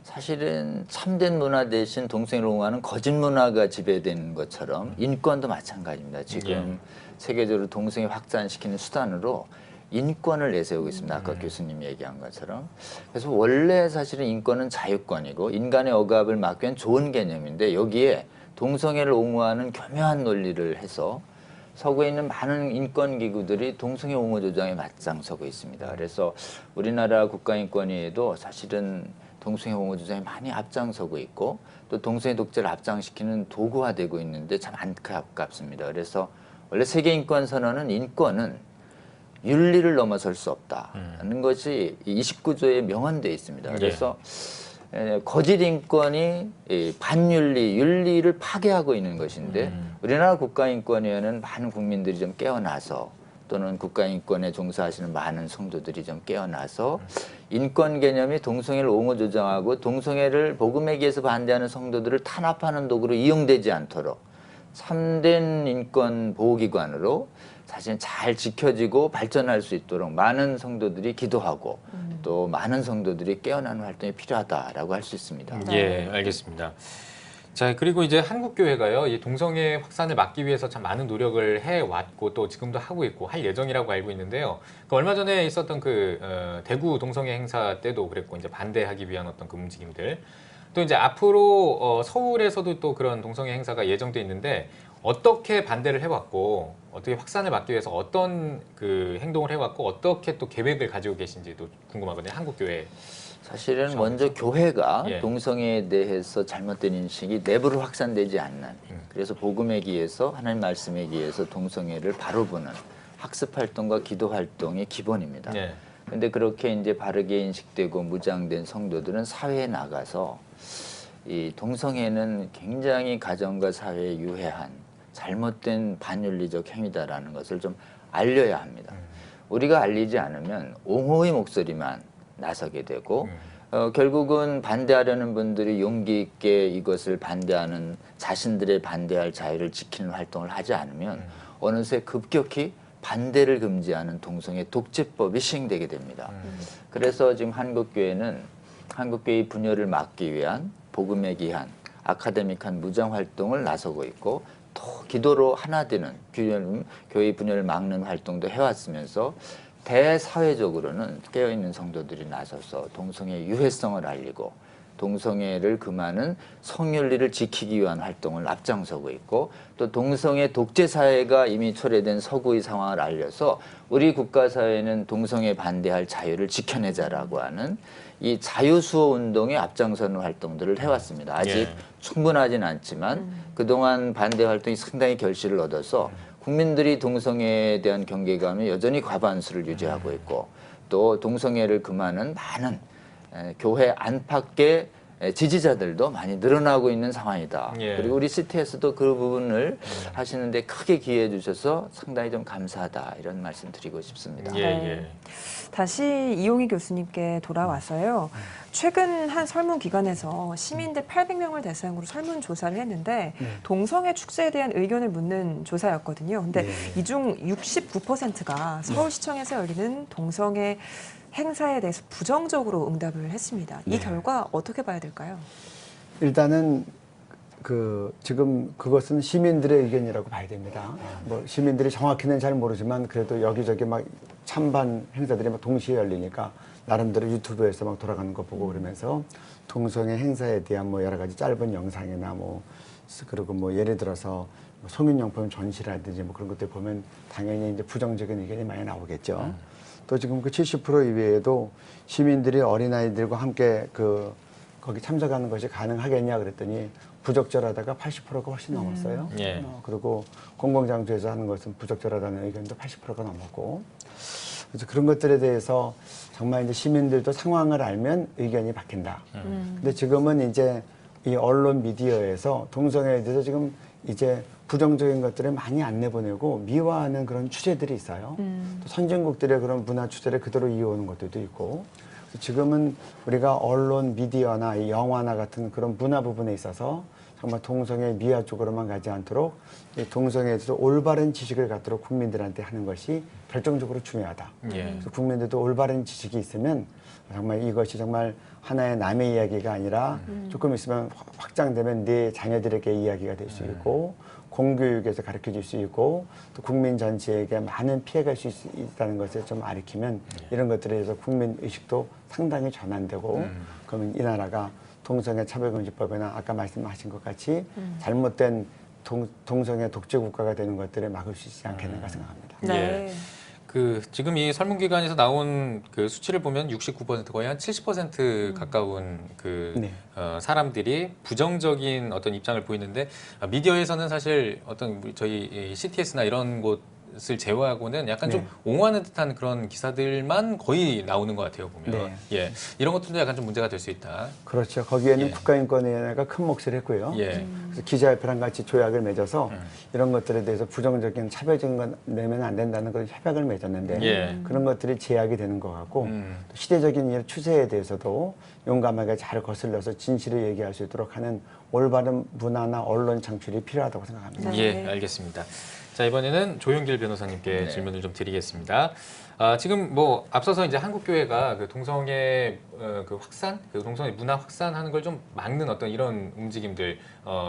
사실은 참된 문화 대신 동성애를 옹호하는 거짓 문화가 지배되는 것처럼 인권도 마찬가지입니다. 지금 세계적으로 동성애 확산시키는 수단으로 인권을 내세우고 있습니다. 아까 교수님이 얘기한 것처럼. 그래서 원래 사실은 인권은 자유권이고 인간의 억압을 막기 위한 좋은 개념인데 여기에 동성애를 옹호하는 교묘한 논리를 해서 서구에 있는 많은 인권기구들이 동성애 옹호 조장에 맞장서고 있습니다. 그래서 우리나라 국가인권위에도 사실은 동성애 옹호 조장에 많이 앞장서고 있고 또 동성애 독재를 앞장시키는 도구화되고 있는데 참 안타깝습니다. 그래서 원래 세계인권선언은 인권은 윤리를 넘어설 수 없다는 것이 29조에 명언되어 있습니다. 그래서 거짓 인권이 반윤리, 윤리를 파괴하고 있는 것인데 우리나라 국가인권위원회는 많은 국민들이 좀 깨어나서 또는 국가인권에 종사하시는 많은 성도들이 좀 깨어나서 인권 개념이 동성애를 옹호 조장하고 동성애를 복음에 의해서 반대하는 성도들을 탄압하는 도구로 이용되지 않도록 참된 인권 보호기관으로 사실 잘 지켜지고 발전할 수 있도록 많은 성도들이 기도하고 또 많은 성도들이 깨어나는 활동이 필요하다라고 할 수 있습니다. 알겠습니다. 자, 그리고 이제 한국교회가요, 이 동성애 확산을 막기 위해서 참 많은 노력을 해왔고 또 지금도 하고 있고 할 예정이라고 알고 있는데요. 얼마 전에 있었던 대구 동성애 행사 때도 그랬고 이제 반대하기 위한 어떤 그 움직임들, 또 이제 앞으로 서울에서도 또 그런 동성애 행사가 예정돼 있는데 어떻게 반대를 해왔고 어떻게 확산을 막기 위해서 어떤 그 행동을 해왔고 어떻게 또 계획을 가지고 계신지도 궁금하거든요. 한국교회. 사실은 먼저 교회가 동성애에 대해서 잘못된 인식이 내부로 확산되지 않는, 그래서 복음에 의해서 하나님 말씀에 의해서 동성애를 바로 보는 학습 활동과 기도 활동이 기본입니다. 근데 그렇게 이제 바르게 인식되고 무장된 성도들은 사회에 나가서 이 동성애는 굉장히 가정과 사회에 유해한 잘못된 반윤리적 행위다라는 것을 좀 알려야 합니다. 우리가 알리지 않으면 옹호의 목소리만 나서게 되고 결국은 반대하려는 분들이 용기 있게 이것을 반대하는 자신들의 반대할 자유를 지키는 활동을 하지 않으면 어느새 급격히 반대를 금지하는 동성애 독재법이 시행되게 됩니다. 그래서 지금 한국교회는 한국교회의 분열을 막기 위한 복음의 기한, 아카데믹한 무장 활동을 나서고 있고 또 기도로 하나 되는 교회 분열을 막는 활동도 해왔으면서 대사회적으로는 깨어있는 성도들이 나서서 동성애의 유해성을 알리고 동성애를 금하는 성윤리를 지키기 위한 활동을 앞장서고 있고 또 동성애 독재사회가 이미 초래된 서구의 상황을 알려서 우리 국가사회는 동성애 반대할 자유를 지켜내자라고 하는 이 자유수호 운동에 앞장서는 활동들을 해왔습니다. 아직 충분하진 않지만 그동안 반대 활동이 상당히 결실을 얻어서 국민들이 동성애에 대한 경계감이 여전히 과반수를 유지하고 있고 또 동성애를 금하는 많은 교회 안팎의 지지자들도 많이 늘어나고 있는 상황이다. 그리고 우리 CTS도 그 부분을 하시는데 크게 기여해 주셔서 상당히 좀 감사하다 이런 말씀 드리고 싶습니다. 다시 이용희 교수님께 돌아와서요. 최근 한 설문기관에서 시민들 800명을 대상으로 설문조사를 했는데 동성애 축제에 대한 의견을 묻는 조사였거든요. 근데 이 중 69%가 서울시청에서 열리는 동성애 행사에 대해서 부정적으로 응답을 했습니다. 이 결과 어떻게 봐야 될까요? 일단은 지금 그것은 시민들의 의견이라고 봐야 됩니다. 뭐 시민들이 정확히는 잘 모르지만 그래도 여기저기 막 찬반 행사들이 막 동시에 열리니까 나름대로 유튜브에서 막 돌아가는 거 보고 그러면서 동성애 행사에 대한 뭐 여러 가지 짧은 영상이나 뭐 그리고 뭐 예를 들어서 성인용품 전시라든지 뭐 그런 것들 보면 당연히 이제 부정적인 의견이 많이 나오겠죠. 또 지금 그 70% 이외에도 시민들이 어린아이들과 함께 거기 참석하는 것이 가능하겠냐 그랬더니 부적절하다가 80%가 훨씬 넘었어요. 그리고 공공장소에서 하는 것은 부적절하다는 의견도 80%가 넘었고 그래서 그런 것들에 대해서 정말 이제 시민들도 상황을 알면 의견이 바뀐다. 근데 지금은 이제 이 언론 미디어에서 동성애에 대해서 지금 이제 부정적인 것들을 많이 안 내보내고 미화하는 그런 추세들이 있어요. 또 선진국들의 그런 문화 추세를 그대로 이어오는 것들도 있고 지금은 우리가 언론, 미디어나 이 영화나 같은 그런 문화 부분에 있어서 정말 동성애 미화 쪽으로만 가지 않도록 이 동성애에 대해서 올바른 지식을 갖도록 국민들한테 하는 것이 결정적으로 중요하다. 그래서 국민들도 올바른 지식이 있으면 정말 이것이 정말 하나의 남의 이야기가 아니라 조금 있으면 확장되면 내 자녀들에게 이야기가 될 수 있고 공교육에서 가르쳐 줄 수 있고 또 국민 전체에게 많은 피해갈 수 있다는 것을 좀 가르치면 이런 것들에 대해서 국민 의식도 상당히 전환되고 그러면 이 나라가 동성애 차별금지법이나 아까 말씀하신 것 같이 잘못된 동성애 독재 국가가 되는 것들을 막을 수 있지 않겠는가 생각합니다. 지금 이 설문기관에서 나온 그 수치를 보면 69% 거의 한 70% 가까운 사람들이 부정적인 어떤 입장을 보이는데 미디어에서는 사실 어떤 저희 CTS나 이런 곳을 제외하고는 약간 좀 옹호하는 듯한 그런 기사들만 거의 나오는 것 같아요 보면. 이런 것들도 약간 좀 문제가 될 수 있다. 그렇죠. 거기에는 국가인권위원회가 큰 몫을 했고요. 그래서 기자협회랑 같이 조약을 맺어서 이런 것들에 대해서 부정적인 차별적인 건 내면 안 된다는 그런 협약을 맺었는데 그런 것들이 제약이 되는 것 같고 또 시대적인 추세에 대해서도 용감하게 잘 거슬러서 진실을 얘기할 수 있도록 하는 올바른 문화나 언론 창출이 필요하다고 생각합니다. 알겠습니다. 자, 이번에는 조용길 변호사님께 질문을 좀 드리겠습니다. 지금 뭐 앞서서 이제 한국교회가 그 동성애 그 확산, 그 동성애 문화 확산하는 걸 좀 막는 어떤 이런 움직임들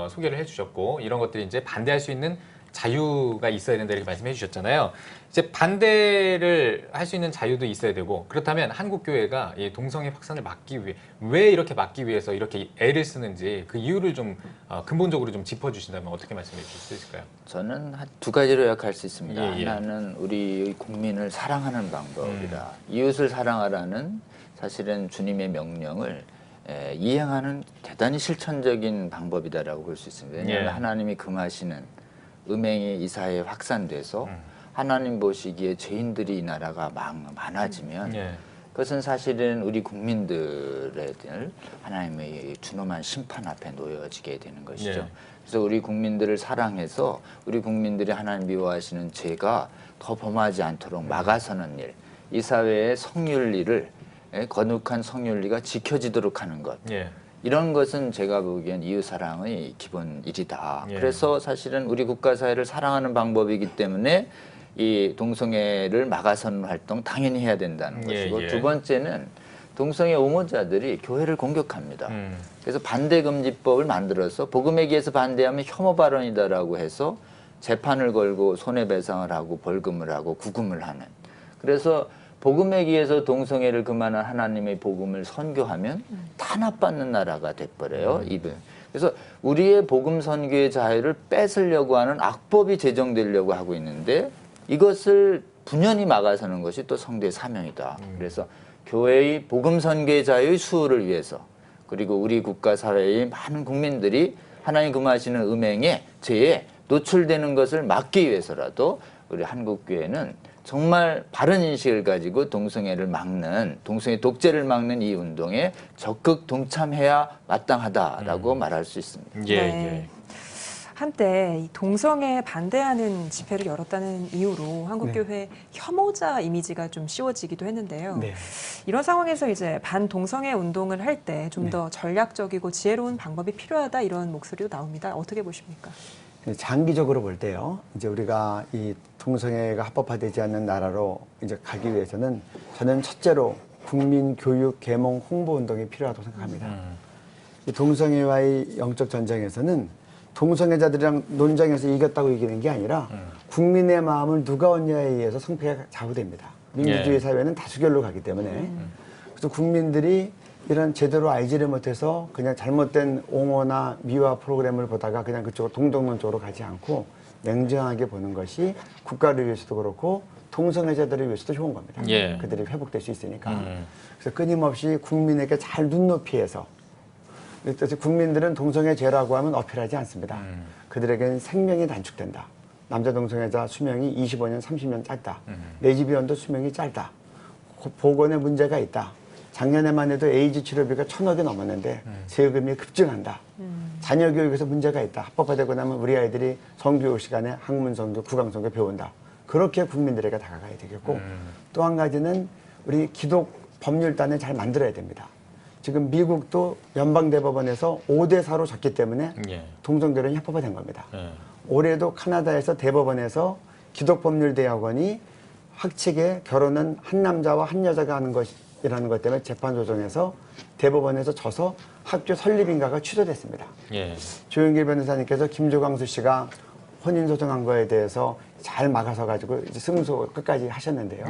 소개를 해주셨고 이런 것들이 이제 반대할 수 있는 자유가 있어야 된다 이렇게 말씀해 주셨잖아요. 이제 반대를 할 수 있는 자유도 있어야 되고 그렇다면 한국교회가 이 동성애 확산을 막기 위해 왜 이렇게 막기 위해서 이렇게 애를 쓰는지 그 이유를 좀 근본적으로 좀 짚어주신다면 어떻게 말씀해 주실 수 있을까요? 저는 두 가지로 요약할 수 있습니다. 하나는 우리 국민을 사랑하는 방법이다. 이웃을 사랑하라는 사실은 주님의 명령을 이행하는 대단히 실천적인 방법이다라고 볼 수 있습니다. 왜냐하면 하나님이 금하시는 음행이 이 사회에 확산돼서 하나님 보시기에 죄인들이 이 나라가 많아지면 그것은 사실은 우리 국민들에 대한 하나님의 준엄한 심판 앞에 놓여지게 되는 것이죠. 그래서 우리 국민들을 사랑해서 우리 국민들이 하나님 미워하시는 죄가 더 범하지 않도록 막아서는 일, 이 사회의 성윤리를 거룩한 성윤리가 지켜지도록 하는 것. 예. 이런 것은 제가 보기엔 이웃사랑의 기본 일이다. 예. 그래서 사실은 우리 국가사회를 사랑하는 방법이기 때문에 이 동성애를 막아서는 활동 당연히 해야 된다는 것이고, 두 번째는 동성애 옹호자들이 교회를 공격합니다. 그래서 반대금지법을 만들어서 복음회기에서 반대하면 혐오 발언이다라고 해서 재판을 걸고 손해배상을 하고 벌금을 하고 구금을 하는. 그래서 복음회기에서 동성애를 그만한 하나님의 복음을 선교하면 탄압받는 나라가 돼버려요. 그래서 우리의 복음 선교의 자유를 뺏으려고 하는 악법이 제정되려고 하고 있는데, 이것을 분연히 막아서는 것이 또 성도의 사명이다. 그래서 교회의 복음 선교의 자유의 수호를 위해서, 그리고 우리 국가 사회의 많은 국민들이 하나님 금하시는 음행에 죄에 노출되는 것을 막기 위해서라도 우리 한국교회는 정말 바른 인식을 가지고 동성애를 막는, 동성애 독재를 막는 이 운동에 적극 동참해야 마땅하다라고 말할 수 있습니다. 네. 한때 이 동성애에 반대하는 집회를 열었다는 이유로 한국교회 혐오자 이미지가 좀 씌워지기도 했는데요. 이런 상황에서 이제 반동성애 운동을 할 때 좀 더 전략적이고 지혜로운 방법이 필요하다, 이런 목소리도 나옵니다. 어떻게 보십니까? 장기적으로 볼 때요, 이제 우리가 이 동성애가 합법화되지 않는 나라로 이제 가기 위해서는 저는 첫째로 국민 교육, 계몽, 홍보 운동이 필요하다고 생각합니다. 이 동성애와의 영적 전쟁에서는 동성애자들이랑 논쟁에서 이겼다고 이기는 게 아니라 국민의 마음을 누가 얻냐에 의해서 승패가 좌우됩니다. 민주주의 사회는 다수결로 가기 때문에. 그래서 국민들이 이런 제대로 알지를 못해서 그냥 잘못된 옹호나 미화 프로그램을 보다가 그냥 그쪽으로 동정론 쪽으로 가지 않고 냉정하게 보는 것이 국가를 위해서도 그렇고 동성애자들을 위해서도 좋은 겁니다. 그들이 회복될 수 있으니까. 그래서 끊임없이 국민에게 잘 눈높이에서, 국민들은 동성애 죄라고 하면 어필하지 않습니다. 그들에게는 생명이 단축된다. 남자 동성애자 수명이 25년, 30년 짧다. 내집이원도 수명이 짧다. 보건에 문제가 있다. 작년에만 해도 에이즈 치료비가 1,000억이 넘었는데 세금이 급증한다. 자녀 교육에서 문제가 있다. 합법화되고 나면 우리 아이들이 성교육 시간에 학문성교, 국왕성교 배운다. 그렇게 국민들에게 다가가야 되겠고, 또 한 가지는 우리 기독 법률단을 잘 만들어야 됩니다. 지금 미국도 연방대법원에서 5대4로 졌기 때문에 동성결혼이 합법화된 겁니다. 올해도 카나다에서 대법원에서 기독법률대학원이 확칙에 결혼은 한 남자와 한 여자가 하는 것이라는 것 때문에 재판 소송에서 대법원에서 져서 학교 설립인가가 취소됐습니다. 조영길 변호사님께서 김조광수 씨가 혼인소송한 거에 대해서 잘 막아서 가지고 이제 승소 끝까지 하셨는데요.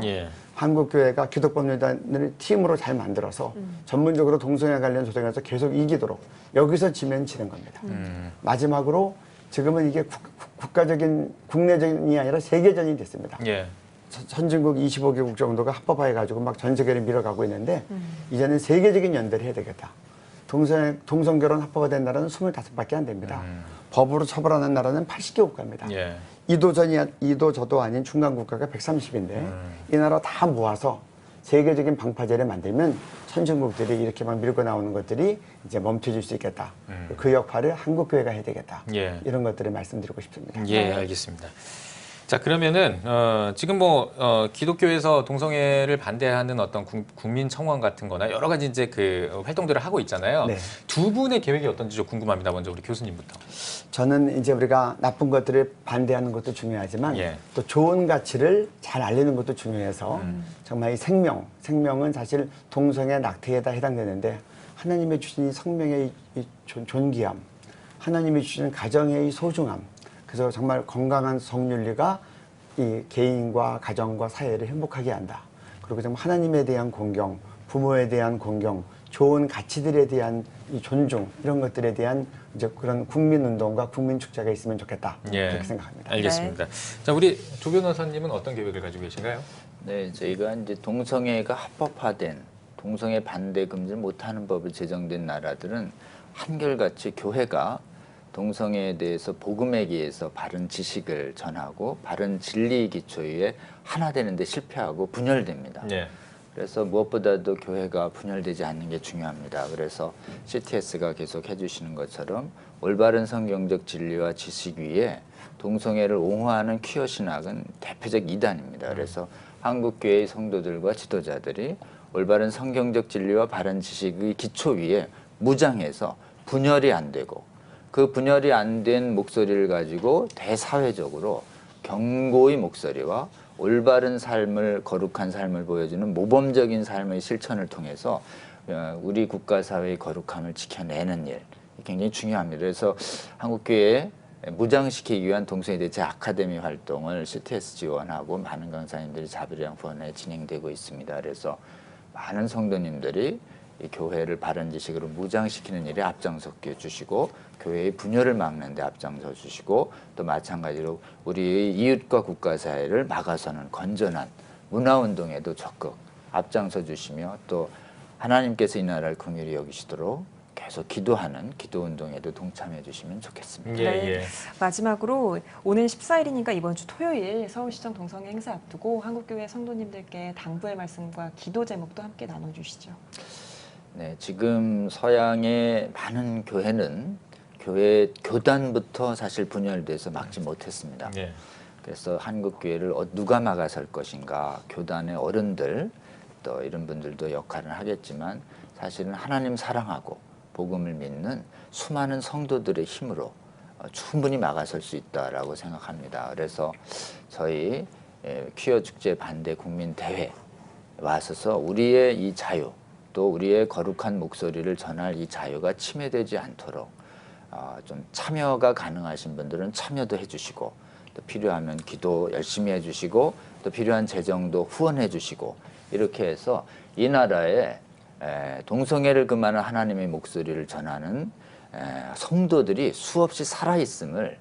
한국교회가 기독법률단을 팀으로 잘 만들어서 전문적으로 동성애 관련 소송에서 계속 이기도록, 여기서 지면 지는 겁니다. 마지막으로 지금은 이게 국가적인, 국내전이 아니라 세계전이 됐습니다. 선진국 25개국 정도가 합법화해가지고 막 전 세계를 밀어가고 있는데, 이제는 세계적인 연대를 해야 되겠다. 동성결혼 합법화된 나라는 25밖에 안 됩니다. 법으로 처벌하는 나라는 80개 국가입니다. 이도 저도 아닌 중간 국가가 130인데 이 나라 다 모아서 세계적인 방파제를 만들면 선진국들이 이렇게 막 밀고 나오는 것들이 이제 멈춰질 수 있겠다. 그 역할을 한국교회가 해야 되겠다. 이런 것들을 말씀드리고 싶습니다. 알겠습니다. 자, 그러면은 지금 기독교에서 동성애를 반대하는 어떤 국민 청원 같은 거나 여러 가지 이제 그 활동들을 하고 있잖아요. 두 분의 계획이 어떤지 좀 궁금합니다. 먼저 우리 교수님부터. 저는 이제 우리가 나쁜 것들을 반대하는 것도 중요하지만 또 좋은 가치를 잘 알리는 것도 중요해서 정말 이 생명은 사실 동성애 낙태에다 해당되는데, 하나님의 주신 이 생명의 이 존귀함, 하나님이 주신 가정의 이 소중함, 그래서 정말 건강한 성윤리가 이 개인과 가정과 사회를 행복하게 한다. 그리고 정말 하나님에 대한 공경, 부모에 대한 공경, 좋은 가치들에 대한 이 존중, 이런 것들에 대한 이제 그런 국민운동과 국민축제가 있으면 좋겠다. 그렇게 생각합니다. 알겠습니다. 자, 우리 조 변호사님은 어떤 계획을 가지고 계신가요? 네, 저희가 이제 동성애가 합법화된, 동성애 반대 금지를 못하는 법이 제정된 나라들은 한결같이 교회가 동성애에 대해서 복음회기에서 바른 지식을 전하고 바른 진리 기초에 하나 되는데 실패하고 분열됩니다. 그래서 무엇보다도 교회가 분열되지 않는 게 중요합니다. 그래서 CTS가 계속 해주시는 것처럼 올바른 성경적 진리와 지식 위에 동성애를 옹호하는 퀴어 신학은 대표적 이단입니다. 그래서 한국교회의 성도들과 지도자들이 올바른 성경적 진리와 바른 지식의 기초 위에 무장해서 분열이 안 되고 그 분열이 안 된 목소리를 가지고 대사회적으로 경고의 목소리와 올바른 삶을 거룩한 삶을 보여주는 모범적인 삶의 실천을 통해서 우리 국가 사회의 거룩함을 지켜내는 일 굉장히 중요합니다. 그래서 한국교회 무장시키기 위한 동성애 대체 아카데미 활동을 CTS 지원하고 많은 강사님들이 자비랑 후원에 진행되고 있습니다. 그래서 많은 성도님들이 이 교회를 바른 지식으로 무장시키는 일에 앞장서 주시고 교회의 분열을 막는 데 앞장서 주시고 또 마찬가지로 우리의 이웃과 국가 사회를 막아서는 건전한 문화운동에도 적극 앞장서 주시며 또 하나님께서 이 나라를 긍휼히 여기시도록 계속 기도하는 기도운동에도 동참해 주시면 좋겠습니다. 네. 마지막으로 오는 14일이니까 이번 주 토요일 서울시청 동성애 행사 앞두고 한국교회 성도님들께 당부의 말씀과 기도 제목도 함께 나눠주시죠. 네, 지금 서양의 많은 교회는 교회 교단부터 사실 분열돼서 막지 못했습니다. 네. 그래서 한국 교회를 누가 막아설 것인가, 교단의 어른들 또 이런 분들도 역할을 하겠지만 사실은 하나님 사랑하고 복음을 믿는 수많은 성도들의 힘으로 충분히 막아설 수 있다라고 생각합니다. 그래서 저희 퀴어 축제 반대 국민 대회 와서서 우리의 이 자유 또 우리의 거룩한 목소리를 전할 이 자유가 침해되지 않도록 좀 참여가 가능하신 분들은 참여도 해주시고 또 필요하면 기도 열심히 해주시고 또 필요한 재정도 후원해 주시고 이렇게 해서 이 나라에 동성애를 금하는 하나님의 목소리를 전하는 성도들이 수없이 살아있음을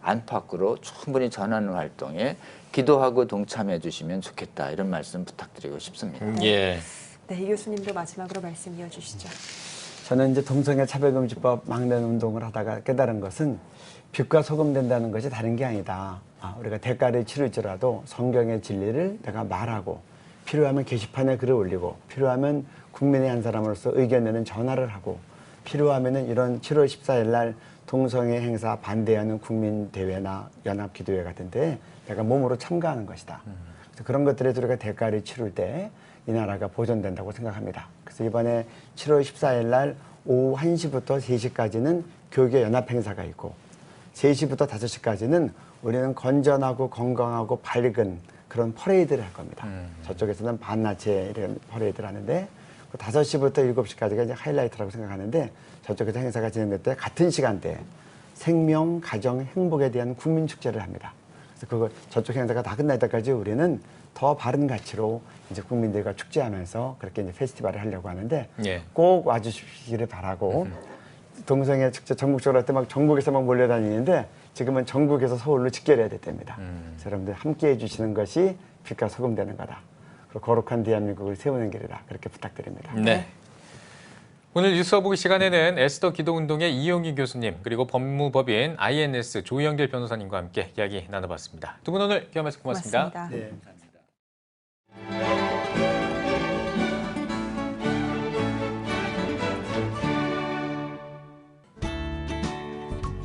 안팎으로 충분히 전하는 활동에 기도하고 동참해 주시면 좋겠다 이런 말씀 부탁드리고 싶습니다. 네, 이 교수님도 마지막으로 말씀 이어주시죠. 저는 이제 동성애 차별금지법 막는 운동을 하다가 깨달은 것은 빛과 소금 된다는 것이 다른 게 아니다. 우리가 대가를 치를지라도 성경의 진리를 내가 말하고 필요하면 게시판에 글을 올리고 필요하면 국민의 한 사람으로서 의견 내는 전화를 하고 필요하면은 이런 7월 14일 날 동성애 행사 반대하는 국민대회나 연합기도회 같은 데 내가 몸으로 참가하는 것이다. 그래서 그런 것들에서 우리가 대가를 치를 때 이 나라가 보존된다고 생각합니다. 그래서 이번에 7월 14일 날 오후 1시부터 3시까지는 교계 연합 행사가 있고 3시부터 5시까지는 우리는 건전하고 건강하고 밝은 그런 퍼레이드를 할 겁니다. 저쪽에서는 반나체 이런 퍼레이드를 하는데 5시부터 7시까지가 이제 하이라이트라고 생각하는데 저쪽에서 행사가 진행될 때 같은 시간대에 생명, 가정, 행복에 대한 국민축제를 합니다. 그래서 그거 저쪽 행사가 다 끝날 때까지 우리는 더 바른 가치로 이제 국민들과 축제하면서 그렇게 이제 페스티벌을 하려고 하는데 꼭 와주시기를 바라고 동성애 축제 전국적으로 할 때 막 전국에서 막 몰려다니는데 지금은 전국에서 서울로 직결해야 됩니다. 그래서 여러분들 함께 해주시는 것이 빛과 소금 되는 거다. 그리고 거룩한 대한민국을 세우는 길이다. 그렇게 부탁드립니다. 네. 오늘 뉴스 보기 시간에는 에스더 기도운동의 이용희 교수님 그리고 법무법인 INS 조영길 변호사님과 함께 이야기 나눠봤습니다. 두 분 오늘 귀한 말씀 고맙습니다. 고맙습니다. 네.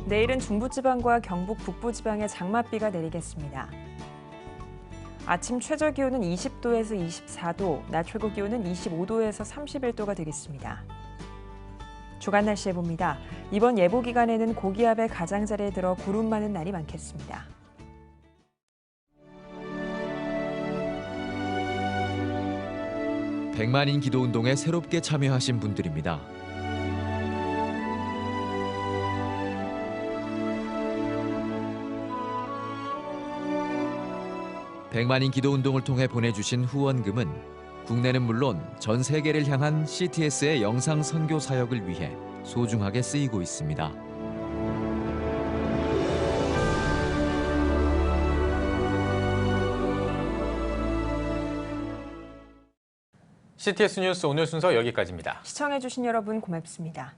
내일은 중부지방과 경북 북부지방에 장맛비가 내리겠습니다. 아침 최저 기온은 20도에서 24도, 낮 최고 기온은 25도에서 31도가 되겠습니다. 주간 날씨 예보입니다. 이번 예보 기간에는 고기압의 가장자리에 들어 구름 많은 날이 많겠습니다. 백만인 기도운동에 새롭게 참여하신 분들입니다. 백만인 기도운동을 통해 보내주신 후원금은 국내는 물론 전 세계를 향한 CTS의 영상 선교 사역을 위해 소중하게 쓰이고 있습니다. CTS 뉴스 오늘 순서 여기까지입니다. 시청해주신 여러분 고맙습니다.